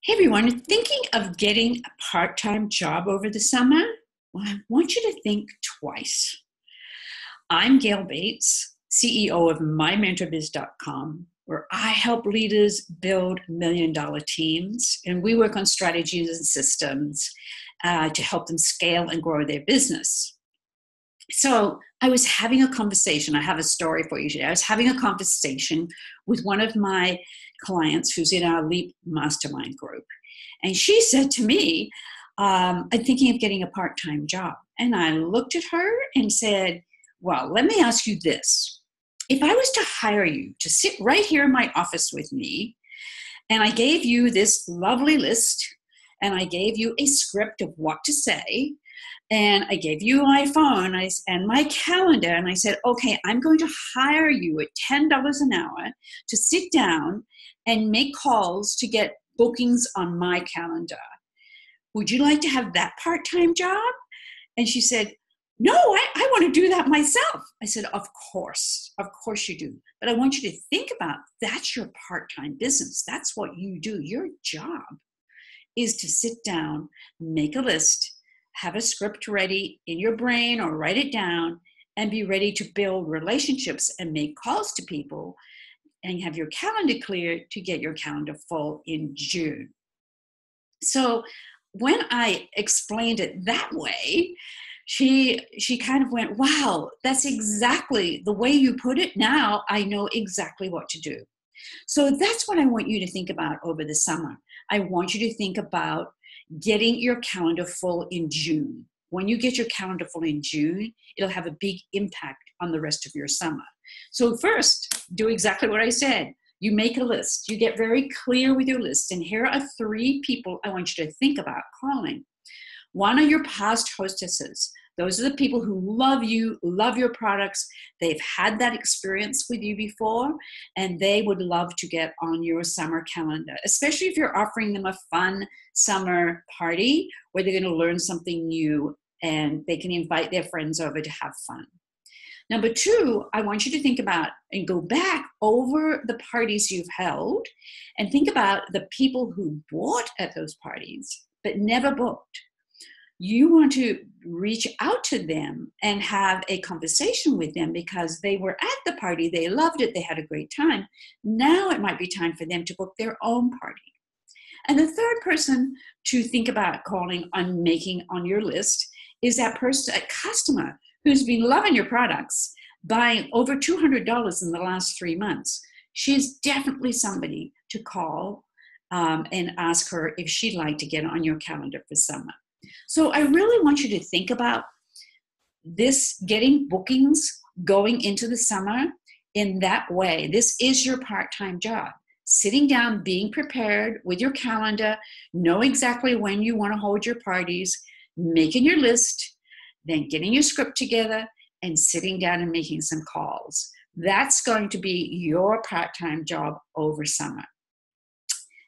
Hey everyone, thinking of getting a part-time job over the summer? Well, I want you to think twice. I'm Gail Bates, CEO of MyMentorBiz.com, where I help leaders build million-dollar teams, and we work on strategies and systems to help them scale and grow their business. So I was having a conversation. I have a story for you today. I was having a conversation with one of my clients who's in our L.E.A.P Mastermind group. And she said to me, I'm thinking of getting a part-time job. And I looked at her and said, well, let me ask you this. If I was to hire you to sit right here in my office with me, and I gave you this lovely list, and I gave you a script of what to say, and I gave you my phone and my calendar, and I said, okay, I'm going to hire you at $10 an hour to sit down and make calls to get bookings on my calendar. Would you like to have that part-time job? And she said, no, I want to do that myself. I said, of course you do. But I want you to think about that's your part-time business. That's what you do. Your job is to sit down, make a list, have a script ready in your brain or write it down, and be ready to build relationships and make calls to people and have your calendar clear to get your calendar full in June. So when I explained it that way, she kind of went, wow, that's exactly the way you put it. Now I know exactly what to do. So that's what I want you to think about over the summer. I want you to think about getting your calendar full in June. When you get your calendar full in June, it'll have a big impact on the rest of your summer. So first, do exactly what I said. You make a list. You get very clear with your list. And here are 3 people I want you to think about calling. One are your past hostesses. Those are the people who love you, love your products. They've had that experience with you before, and they would love to get on your summer calendar, especially if you're offering them a fun summer party where they're going to learn something new and they can invite their friends over to have fun. Number 2, I want you to think about and go back over the parties you've held and think about the people who bought at those parties but never booked. You want to reach out to them and have a conversation with them because they were at the party, they loved it, they had a great time. Now it might be time for them to book their own party. And the 3rd person to think about calling on making on your list is that person, a customer who's been loving your products, buying over $200 in the last 3 months. She's definitely somebody to call and ask her if she'd like to get on your calendar for summer. So I really want you to think about this, getting bookings going into the summer in that way. This is your part-time job. Sitting down, being prepared with your calendar, know exactly when you want to hold your parties, making your list, then getting your script together and sitting down and making some calls. That's going to be your part-time job over summer.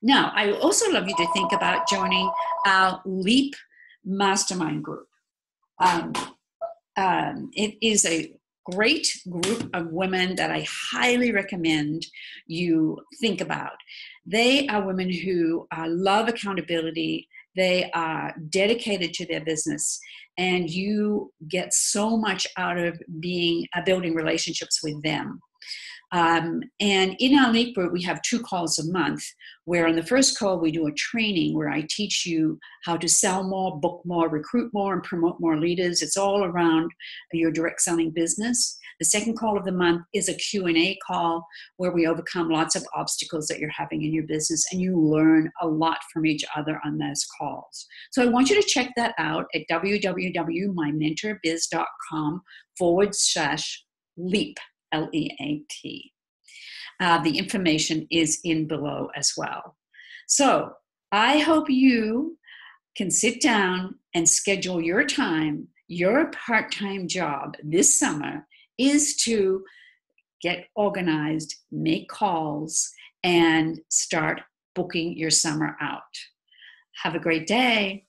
Now, I would also love you to think about joining our L.E.A.P Mastermind group. It is a great group of women that I highly recommend you think about. They are women who love accountability. They are dedicated to their business, and you get so much out of building relationships with them. And in our L.E.A.P group, we have 2 calls a month, where on the first call, we do a training where I teach you how to sell more, book more, recruit more, and promote more leaders. It's all around your direct selling business. The second call of the month is a Q&A call where we overcome lots of obstacles that you're having in your business, and you learn a lot from each other on those calls. So I want you to check that out at www.mymentorbiz.com/LEAP. L-E-A-P. The information is in below as well. So I hope you can sit down and schedule your time. Your part-time job this summer is to get organized, make calls, and start booking your summer out. Have a great day.